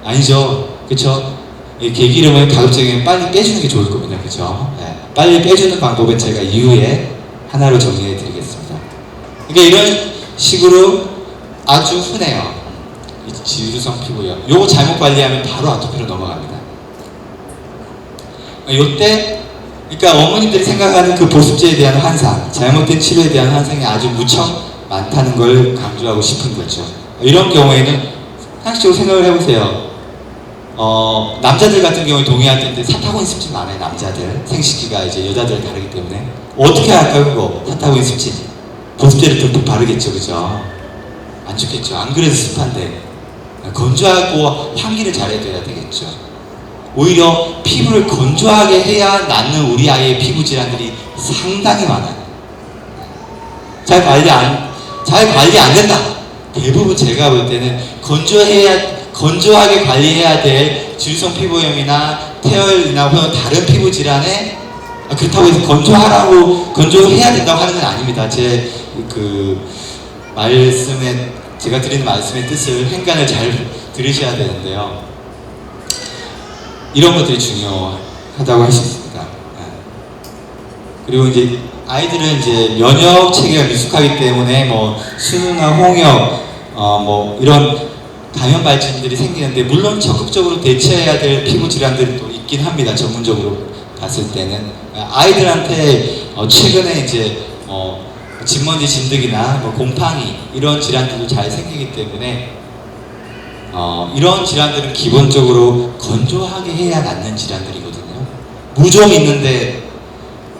아니죠. 그쵸? 이 개기름을 가급적이면 빨리 빼주는 게 좋을 겁니다. 그죠? 네. 빨리 빼주는 방법은 제가 이후에 하나로 정리해 드리겠습니다. 그러니까 이런 식으로 아주 흔해요. 이 지루성 피부요. 요거 잘못 관리하면 바로 아토피로 넘어갑니다. 요때 그러니까 어머님들이 생각하는 그 보습제에 대한 환상, 잘못된 치료에 대한 환상이 아주 무척 많다는 걸 강조하고 싶은 거죠. 이런 경우에는 상식적으로 생각을 해보세요. 남자들 같은 경우에 동의할 텐데 사타구니 습진 많아요. 남자들 생식기가 이제 여자들 다르기 때문에 어떻게 할까요? 그거 사타구니 습진 보습제를 듬뿍 바르겠죠, 그죠? 안 좋겠죠. 안 그래도 습한데 건조하고 환기를 잘해줘야 되겠죠. 오히려 피부를 건조하게 해야 낫는 우리 아이의 피부 질환들이 상당히 많아요. 잘 관리 안 된다. 대부분 제가 볼 때는 건조하게 관리해야 될 지루성 피부염이나 태열이나 혹은 다른 피부 질환에 그렇다고 해서 건조해야 된다고 하는 건 아닙니다. 제 제가 드리는 말씀의 뜻을 행간을 잘 들으셔야 되는데요. 이런 것들이 중요하다고 할 수 있습니다. 그리고 이제 아이들은 이제 면역 체계가 미숙하기 때문에 뭐 수누나 홍역, 뭐 이런 감염 발진들이 생기는데 물론 적극적으로 대처해야 될 피부 질환들이 또 있긴 합니다. 전문적으로 봤을 때는 아이들한테 최근에 이제 진먼지 진드기나 뭐 곰팡이 이런 질환들도 잘 생기기 때문에 이런 질환들은 기본적으로 건조하게 해야 낫는 질환들이거든요. 무좀이 있는데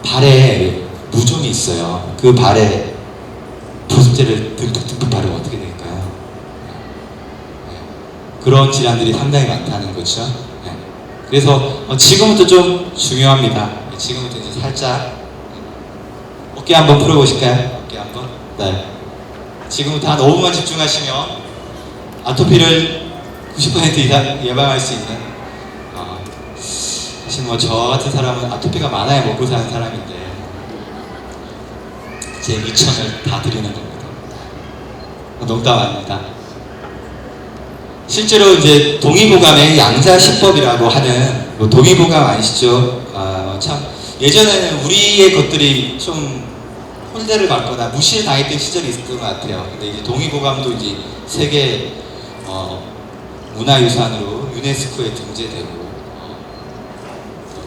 발에 무좀이 있어요. 그 발에 보습제를 듬뿍 바르면 어떻게 될까요? 그런 질환들이 상당히 많다는 거죠. 그래서 지금부터 좀 중요합니다. 지금부터 이제 살짝 어깨 한번 풀어보실까요? 어깨 한번. 네. 지금부터 한 5분만 집중하시면 아토피를 90% 이상 예방할 수 있는 사실 뭐 저 같은 사람은 아토피가 많아야 먹고 사는 사람인데 제 2천을 다 드리는 겁니다. 농담 아닙니다. 실제로 이제 동의보감의 양자시법이라고 하는 뭐 동의보감 아시죠? 참 예전에는 우리의 것들이 좀 홀대를 받거나 무시를 당했던 시절이 있었던 것 같아요. 근데 이제 동의보감도 이제 세계 문화유산으로 유네스코에 등재되고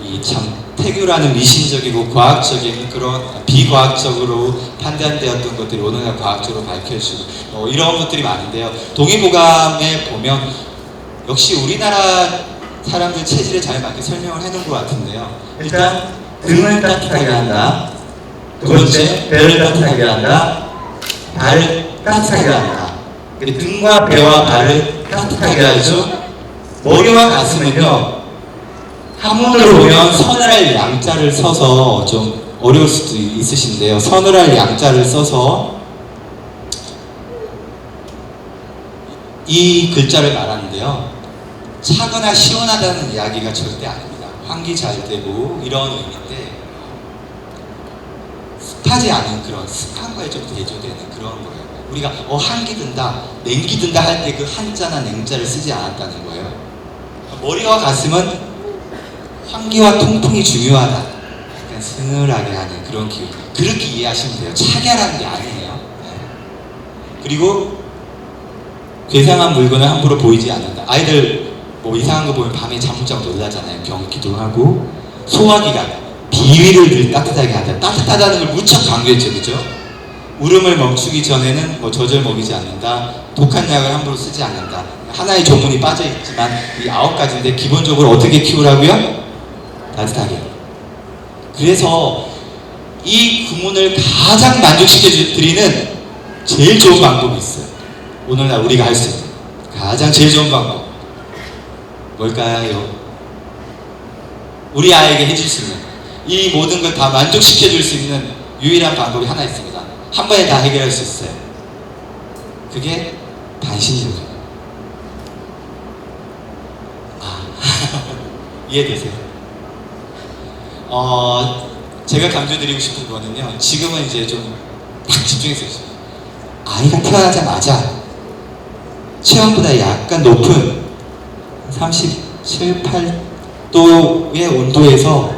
이 참 태교라는 미신적이고 과학적인 그런 비과학적으로 판단되었던 것들이 오늘날 과학적으로 밝혀지고 이런 것들이 많은데요. 동의보감에 보면 역시 우리나라 사람들 체질에 잘 맞게 설명을 해놓은 것 같은데요. 일단 등을 따뜻하게 한다. 두 번째, 배를 따뜻하게 한다. 발을 따뜻하게 한다. 등과 배와 발을 따뜻하게 하죠. 머리와 가슴은요. 한문으로 보면 서늘할 양자를 써서 좀 어려울 수도 있으신데요. 서늘할 양자를 써서 이 글자를 말하는데요. 차거나 시원하다는 이야기가 절대 아닙니다. 환기 잘 되고 이런 의미인데 습하지 않은 그런 습한 거에 좀 대조되는 그런 거예요. 우리가 한기 든다, 냉기 든다 할 때 그 한자나 냉자를 쓰지 않았다는 거예요. 머리와 가슴은 환기와 통풍이 중요하다. 약간 서늘하게 하는 그런 기운. 그렇게 이해하시면 돼요. 차결한 게 아니에요. 그리고 괴상한 물건을 함부로 보이지 않는다. 아이들 뭐 이상한 거 보면 밤에 잠 못 자고 놀라잖아요. 경기도 하고 소화기관, 비위를 늘 따뜻하게 한다. 따뜻하다는 걸 무척 강조했죠, 그죠? 울음을 멈추기 전에는 뭐 젖을 먹이지 않는다. 독한 약을 함부로 쓰지 않는다. 하나의 조문이 빠져 있지만 이 9가지인데 기본적으로 어떻게 키우라고요? 따뜻하게. 그래서 이 구문을 가장 만족시켜 드리는 제일 좋은 방법이 있어요. 오늘날 우리가 할 수 있는 가장 제일 좋은 방법 뭘까요? 우리 아이에게 해줄 수 있는 이 모든 걸 다 만족시켜 줄 수 있는 유일한 방법이 하나 있습니다. 한 번에 다 해결할 수 있어요. 그게 반신욕이에요. 이해되세요? 제가 강조드리고 싶은 거는요. 지금은 이제 좀 딱 집중해서 해주세요. 아이가 태어나자마자 체온보다 약간 높은 37, 8도의 온도에서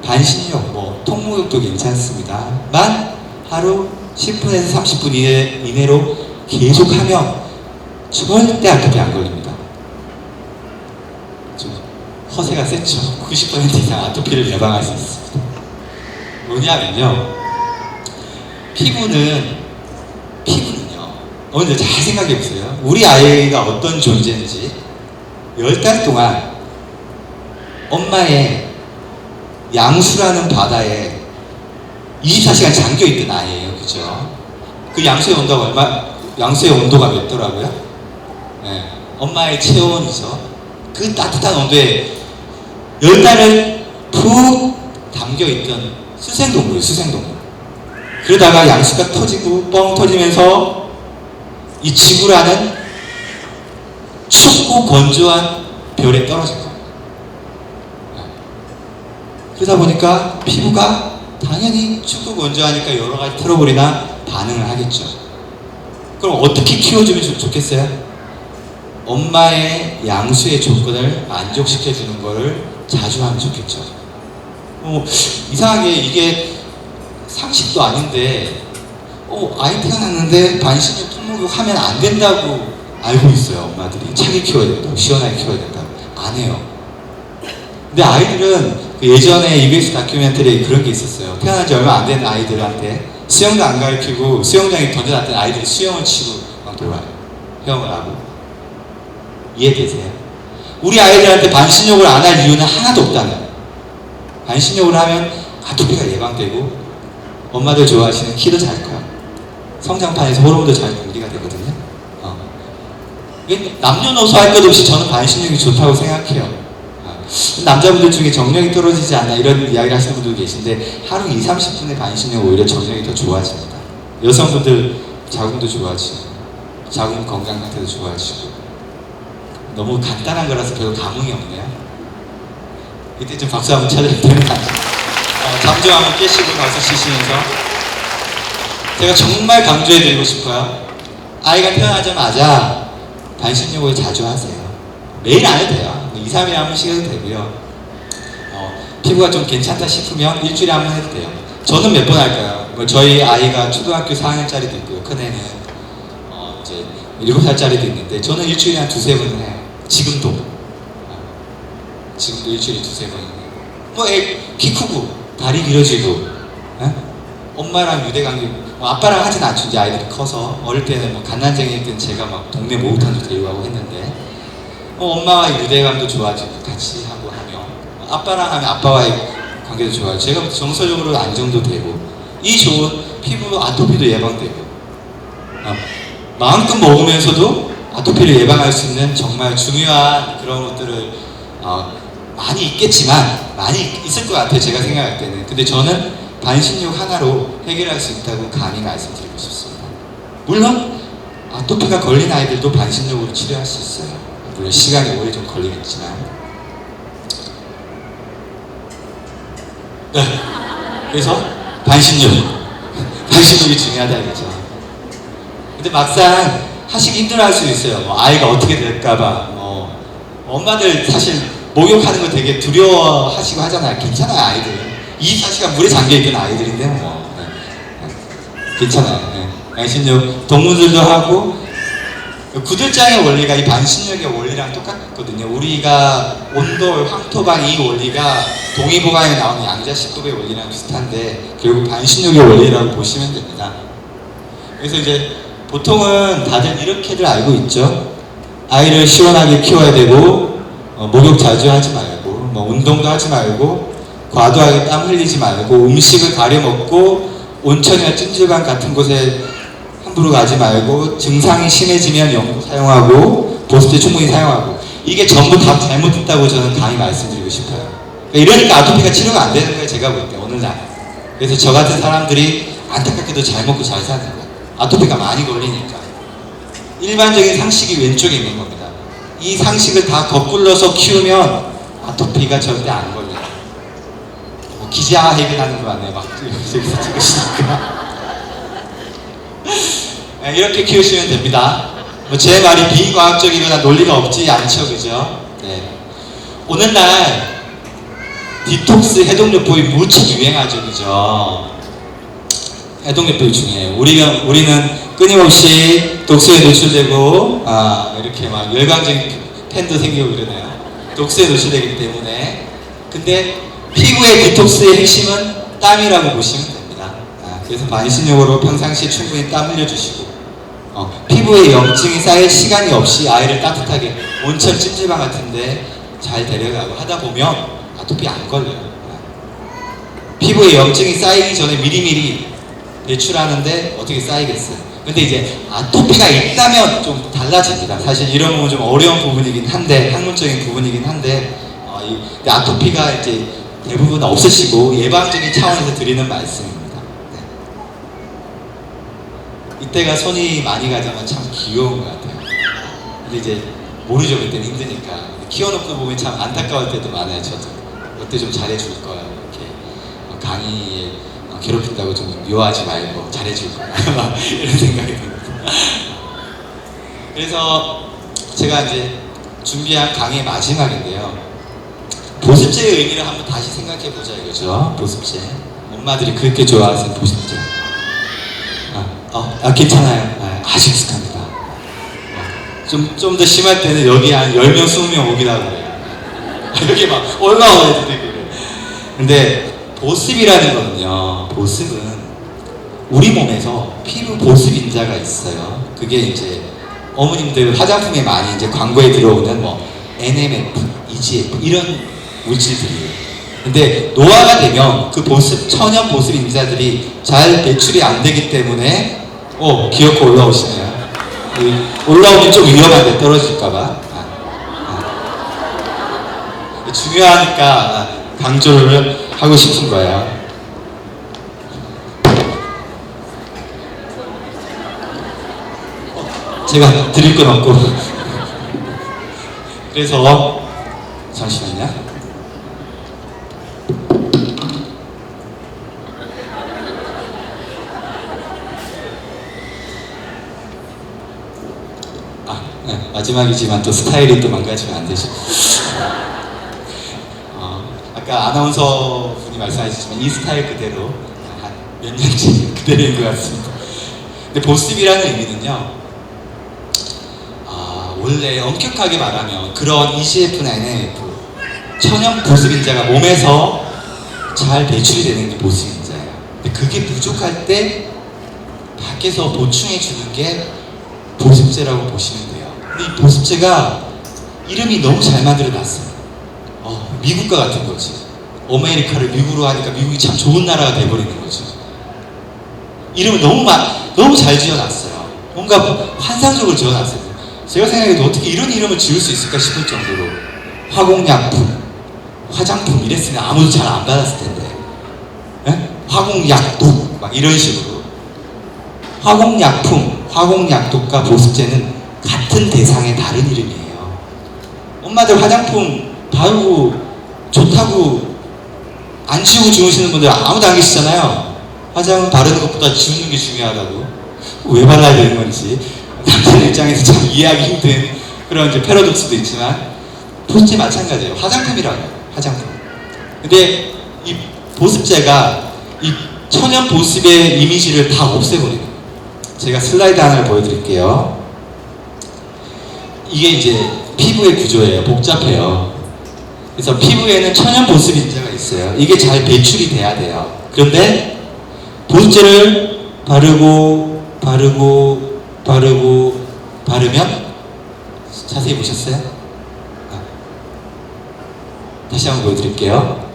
반신욕, 뭐 통목욕도 괜찮습니다만 하루 10분에서 30분 이내로 계속하면 절대 아토피 안 걸립니다. 좀 허세가 세죠. 90% 이상 아토피를 예방할 수 있습니다. 뭐냐면요, 피부는요, 오늘 잘 생각해 보세요. 우리 아이가 어떤 존재인지 10달 동안 엄마의 양수라는 바다에 24시간 잠겨 있던 아이예요. 그죠? 그 양수의 온도가 몇 도라고요? 네, 엄마의 체온이죠. 그 따뜻한 온도에 10달을 푹 담겨 있던 수생동물이에요. 수생동물. 그러다가 양수가 터지고 뻥 터지면서 이 지구라는 춥고 건조한 별에 떨어진 거예요. 그러다 보니까 피부가 당연히 춥고 건조하니까 여러 가지 트러블이나 반응을 하겠죠. 그럼 어떻게 키워주면 좋겠어요? 엄마의 양수의 조건을 만족시켜주는 거를 자주 하면 좋겠죠. 이상하게 이게 상식도 아닌데 아이 태어났는데 반신욕 통목욕 하면 안 된다고 알고 있어요. 엄마들이 차게 키워야 된다고, 시원하게 키워야 된다고. 안 해요. 근데 아이들은 그 예전에 EBS 다큐멘터리에 그런 게 있었어요. 태어난 지 얼마 안 된 아이들한테 수영도 안 가르치고 수영장에 던져놨던 아이들이 수영을 치고 막 놀아요. 헤엄을 하고. 이해되세요? 우리 아이들한테 반신욕을 안 할 이유는 하나도 없다는 거예요. 반신욕을 하면 아토피가 예방되고 엄마들 좋아하시는 키도 잘 커요. 성장판에서 호르몬도 잘 분비가 되거든요. 남녀노소 할 것 없이 저는 반신욕이 좋다고 생각해요. 남자분들 중에 정력이 떨어지지 않나 이런 이야기를 하시는 분도 계신데 하루 20-30분의 반신욕 오히려 정력이 더 좋아집니다. 여성분들 자궁도 좋아지고 자궁 건강 상태도 좋아지고. 너무 간단한 거라서 별로 감흥이 없네요. 이때 좀 박수 한번 쳐드려야 되는 거 아니에요? 잠 좀 한번 깨시고 가서 쉬시면서 제가 정말 강조해드리고 싶어요. 아이가 태어나자마자 반신욕을 자주 하세요. 매일 안 해도 돼요. 2-3일에 한 번씩 해도 되고요. 피부가 좀 괜찮다 싶으면 일주일에 한 번 해도 돼요. 저는 몇 번 할까요? 저희 아이가 초등학교 4학년짜리도 있고요. 큰애는 이제 7살짜리도 있는데 저는 일주일에 한 2-3번은 해요. 지금도 일주일에 2-3번. 키 크고 다리 길어지고 엄마랑 유대관계 아빠랑 하진 않죠. 이제 아이들이 커서 어릴 때는 갓난쟁이일 때는 제가 막 동네 목욕탕도 데리고 가고 했는데 엄마와 유대감도 좋아지고 같이 하고 하면 아빠랑 하면 아빠와의 관계도 좋아요. 제가 정서적으로 안정도 되고 이 좋은 피부 아토피도 예방되고 마음껏 먹으면서도 아토피를 예방할 수 있는 정말 중요한 그런 것들을 많이 있겠지만 많이 있을 것 같아요. 제가 생각할 때는. 근데 저는 반신욕 하나로 해결할 수 있다고 감히 말씀드리고 싶습니다. 물론 아토피가 걸린 아이들도 반신욕으로 치료할 수 있어요. 물론 시간이 오래 좀 걸리겠지만. 네. 그래서 반신욕이 중요하다 이거죠. 근데 막상 하시기 힘들어할 수 있어요. 아이가 어떻게 될까봐. 엄마들 사실 목욕하는 거 되게 두려워하시고 하잖아요. 괜찮아요, 아이들. 24시간 물에 잠겨있던 아이들인데 괜찮아요. 반신욕 동물들도 하고 구들장의 원리가 이 반신욕의 원리랑 똑같거든요. 우리가 온돌, 황토방 이 원리가 동의보감에 나오는 양자식도의 원리랑 비슷한데 결국 반신욕의 원리라고 보시면 됩니다. 그래서 이제 보통은 다들 이렇게들 알고 있죠. 아이를 시원하게 키워야 되고 목욕 자주 하지 말고 운동도 하지 말고 과도하게 땀 흘리지 말고 음식을 가려 먹고 온천이나 찜질방 같은 곳에 함부로 가지 말고 증상이 심해지면 연고 사용하고 보습제 충분히 사용하고 이게 전부 다 잘못됐다고 저는 강히 말씀드리고 싶어요. 이러니까 아토피가 치료가 안 되는 거예요. 제가 볼 때 오늘날. 그래서 저 같은 사람들이 안타깝게도 잘 먹고 잘 사는 거예요. 아토피가 많이 걸리니까. 일반적인 상식이 왼쪽에 있는 겁니다. 이 상식을 다 거꾸러서 키우면 아토피가 절대 안 걸려요. 기자회견하는 거 같네요. 막 여기서 찍으시니까. 네, 이렇게 키우시면 됩니다. 제 말이 비과학적이거나 논리가 없지 않죠, 그죠? 네. 오늘날 디톡스 해독요법이 무척 유행하죠, 그죠? 해독요법이 중요해요. 우리는 끊임없이 독소에 노출되고, 이렇게 막 열광적인 팬도 생기고 그러네요. 독소에 노출되기 때문에. 근데 피부의 디톡스의 핵심은 땀이라고 보시면 됩니다. 그래서 반신욕으로 평상시에 충분히 땀 흘려주시고, 피부에 염증이 쌓일 시간이 없이 아이를 따뜻하게 온천 찜질방 같은데 잘 데려가고 하다 보면 아토피 안 걸려요. 피부에 염증이 쌓이기 전에 미리미리 배출하는데 어떻게 쌓이겠어요? 근데 이제 아토피가 있다면 좀 달라집니다. 사실 이런 부분 좀 어려운 부분이긴 한데, 학문적인 부분이긴 한데, 아토피가 이제 대부분 없으시고 예방적인 차원에서 드리는 말씀입니다. 네. 이때가 손이 많이 가자면 참 귀여운 것 같아요. 근데 이제 모르죠, 그때는 힘드니까. 키워놓고 보면 참 안타까울 때도 많아요, 저도. 이때 좀 잘해줄 거야. 이렇게 강의에 괴롭힌다고 좀 미워하지 말고 잘해줄 거야. 이런 생각이 듭니다. 그래서 제가 이제 준비한 강의의 마지막인데요. 보습제의 의미를 한번 다시 생각해 보자 이거죠. 보습제. 엄마들이 그렇게 좋아하는 보습제. 괜찮아요. 아주 익숙합니다. 좀 더 심할 때는 여기 한 10명, 20명 오기도 하고 그래요. 여기 막 올라오는 애들이 그래요. 근데 보습이라는 거는요, 보습은 우리 몸에서 피부 보습 인자가 있어요. 그게 이제 어머님들 화장품에 많이 이제 광고에 들어오는 뭐 NMF, EGF 이런 물질들이에요. 근데 노화가 되면 그 보습, 천연 보습 인자들이 잘 배출이 안 되기 때문에 귀엽고 올라오시네요. 올라오면 좀 위험한데 떨어질까봐. 중요하니까 강조를 하고 싶은 거예요. 제가 드릴 건 없고. 그래서 잠시만요. 네, 마지막이지만 또 스타일이 또 망가지면 안 되죠. 아까 아나운서 분이 말씀하셨지만 이 스타일 그대로 한 몇 년째 그대로인 것 같습니다. 근데 보습이라는 의미는요, 원래 엄격하게 말하면 그런 EGF나 NMF 천연 보습인자가 몸에서 잘 배출이 되는 게 보습인자예요. 근데 그게 부족할 때 밖에서 보충해 주는 게 보습제라고 보시면 돼요. 근데 이 보습제가 이름이 너무 잘 만들어 놨어요. 미국과 같은 거지. 아메리카를 미국으로 하니까 미국이 참 좋은 나라가 돼버리는 거죠. 이름을 너무 잘 지어놨어요. 뭔가 환상적으로 지어놨어요. 제가 생각해도 어떻게 이런 이름을 지을 수 있을까 싶을 정도로 화공약품, 화장품 이랬으면 아무도 잘 안 받았을 텐데, 에? 화공약독 막 이런 식으로. 화공약품, 화공약독과 보습제는 같은 대상의 다른 이름이에요. 엄마들 화장품 바르고 좋다고 안 지우고 주무시는 분들 아무도 안 계시잖아요. 화장 바르는 것보다 지우는 게 중요하다고. 왜 발라야 되는 건지 남자들 입장에서 참 이해하기 힘든 그런 이제 패러독스도 있지만, 보습제 마찬가지예요. 화장품이라고 해요. 화장품. 근데 이 보습제가 이 천연 보습의 이미지를 다 없애버리는 거예요. 제가 슬라이드 하나를 보여드릴게요. 이게 이제 피부의 구조예요. 복잡해요. 그래서 피부에는 천연 보습 인자가 있어요. 이게 잘 배출이 돼야 돼요. 그런데 보습제를 바르면 자세히 보셨어요? 다시 한번 보여드릴게요.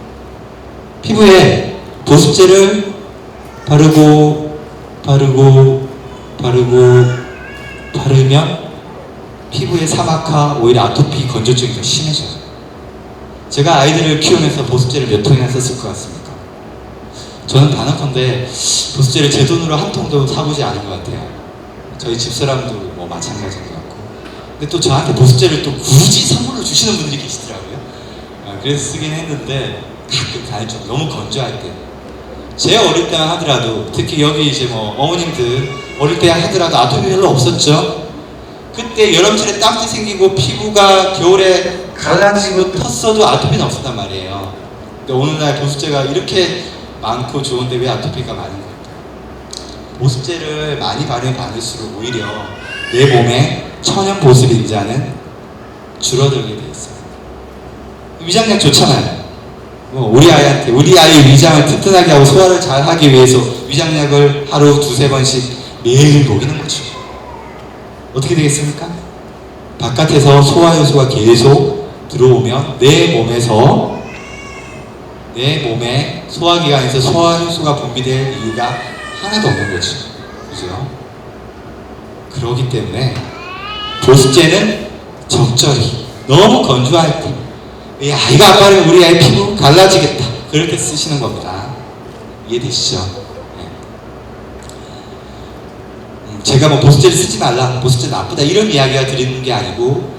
피부에 보습제를 바르면 피부의 사막화, 오히려 아토피, 건조증이 더 심해져요. 제가 아이들을 키우면서 보습제를 몇 통이나 썼을 것 같습니까? 저는 단언컨대 보습제를 제 돈으로 한 통도 사보지 않은 것 같아요. 저희 집사람도 뭐 마찬가지인 것 같고. 근데 또 저한테 보습제를 또 굳이 선물로 주시는 분들이 계시더라고요. 그래서 쓰긴 했는데 가끔 다닐 좀 너무 건조할 때. 제 어릴 때만 하더라도, 특히 여기 이제 뭐 어머님들 어릴 때 하더라도 아토피 별로 없었죠. 그때 여름철에 땀띠 생기고 피부가 겨울에 갈라지고 텄어도 아토피는 없었단 말이에요. 근데 오늘날 보습제가 이렇게 많고 좋은데 왜 아토피가 많은 걸까? 보습제를 많이 바르면 바를수록 오히려 내 몸에 천연 보습 인자는 줄어들게 돼 있어요. 위장약 좋잖아요. 우리 아이한테 우리 아이의 위장을 튼튼하게 하고 소화를 잘 하기 위해서 위장약을 하루 두세 번씩 매일 먹이는 거죠. 어떻게 되겠습니까? 바깥에서 소화효소가 계속 들어오면 내 몸에 소화기관에서 소화효소가 분비될 이유가 하나도 없는 거죠. 그죠? 그러기 때문에 보습제는 적절히 너무 건조할 때 이 아이가 안 바르면 우리 아이 피부 갈라지겠다 그럴 때 쓰시는 겁니다. 이해되시죠? 네. 제가 뭐 보습제를 쓰지 말라, 보습제 나쁘다 이런 이야기가 드리는 게 아니고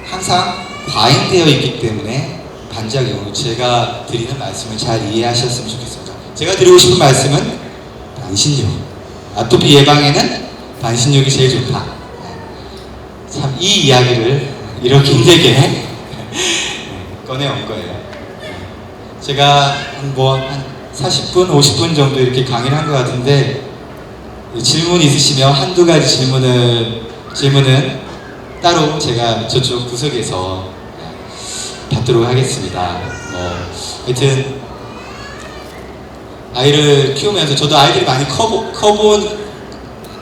항상 과잉되어 있기 때문에 반작용으로 제가 드리는 말씀을 잘 이해하셨으면 좋겠습니다. 제가 드리고 싶은 말씀은 반신욕, 아토피 예방에는 반신욕이 제일 좋다. 참 이 이야기를 이렇게 힘들게 꺼내온 거예요. 제가 한 40분, 50분 정도 이렇게 강의를 한 것 같은데 질문 있으시면 한두 가지 질문은 따로 제가 저쪽 구석에서 받도록 하겠습니다. 하여튼 아이를 키우면서 저도 아이들이 많이 커본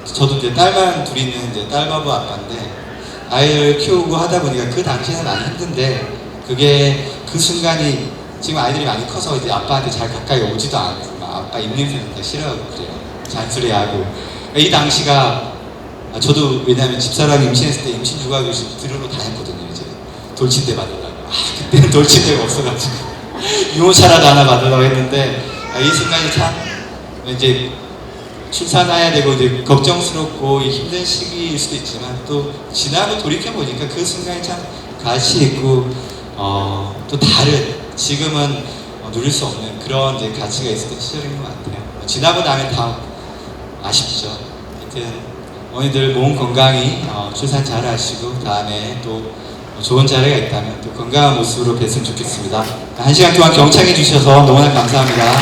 저도 이제 딸만 둘이 있는 이제 딸바보 아빠인데 아이를 키우고 하다 보니까 그 당시에는 많이 힘든데 그게 그 순간이 지금 아이들이 많이 커서 이제 아빠한테 잘 가까이 오지도 않고 막 아빠 입냄새는 다 싫어하고 그래요. 잔소리하고 이 당시가 저도 왜냐면 집사람이 임신했을 때 임신 육아교실 들으러 다녔거든요. 이제 돌침대 받으려고. 그때는 돌침대가 없어가지고 유모차라도 하나 받으려고 했는데 이 순간이 참 이제 출산해야 되고 이제 걱정스럽고 힘든 시기일 수도 있지만 또 지나고 돌이켜 보니까 그 순간이 참 가치 있고 또 다른 지금은 누릴 수 없는 그런 이제 가치가 있었던 시절인 것 같아요. 지나고 나면 다 아쉽죠. 하여튼 어머니들 몸 건강히 출산 잘 하시고 다음에 또 좋은 자리가 있다면 또 건강한 모습으로 뵀으면 좋겠습니다. 1시간 동안 경청해 주셔서 너무나 감사합니다.